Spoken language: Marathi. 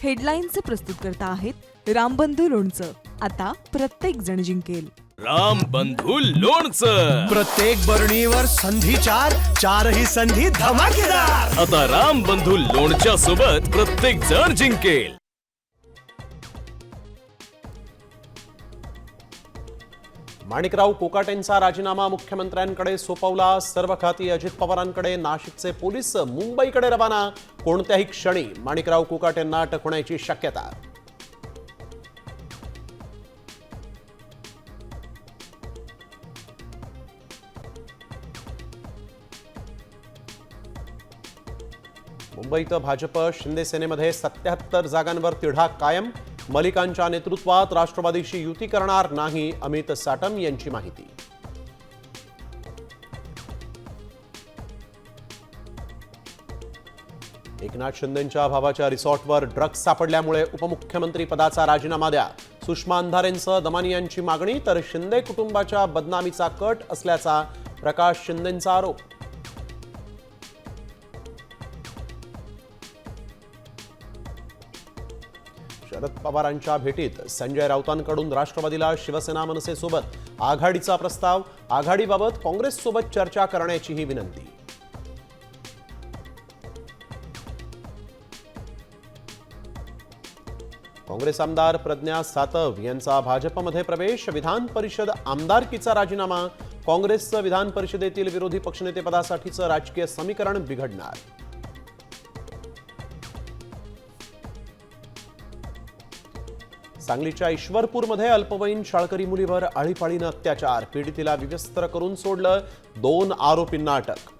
हेडलाईन्सचे प्रस्तुतकर्ता आहेत रामबंधू लोणचं. आता प्रत्येक जण जिंकेल. रामबंधू लोणचं. प्रत्येक बरणीवर संधी चारही संधी धमाकेदार. आता रामबंधू लोणच्या सोबत प्रत्येक जण जिंकेल. माणिकराव कोकाटेंचा राजीनामा मुख्यमंत्र्यांकडे सोपवला. सर्व खाती अजित पवारांकडे. नाशिकचे पोलीस मुंबईकडे रवाना. कोणत्याही क्षणी माणिकराव कोकाटेंना अटक होण्याची शक्यता. मुंबईत भाजप शिंदे सेनेमध्ये 77 जागांवर तिढा कायम. मलिकांच्या नेतृत्वात राष्ट्रवादीशी युती करणार नाही, अमित साटम यांची माहिती. एकनाथ शिंदेंच्या भावाच्या रिसॉर्टवर ड्रग्ज सापडल्यामुळे उपमुख्यमंत्री पदाचा राजीनामा द्या. सुषमा अंधारेंसह दमानी यांची मागणी. तर शिंदे कुटुंबाच्या बदनामीचा कट असल्याचा प्रकाश शिंदेंचा आरोप. शरद पवारांच्या भेटीत संजय राऊतांकडून राष्ट्रवादीला शिवसेना मनसेसोबत आघाडीचा प्रस्ताव. आघाडीबाबत काँग्रेससोबत चर्चा करण्याचीही विनंती. काँग्रेस आमदार प्रज्ञा सातव यांचा भाजपमध्ये प्रवेश. विधान परिषद आमदारकीचा राजीनामा. काँग्रेसचं विधान परिषदेतील विरोधी पक्षनेतेपदासाठीचं राजकीय समीकरण बिघडणार. सांगलीच्या ईश्वरपूरमध्ये अल्पवयीन शाळकरी मुलीवर आळीपाळीनं अत्याचार. पीडितेला विवस्त्र करून सोडलं. 2 आरोपींना अटक.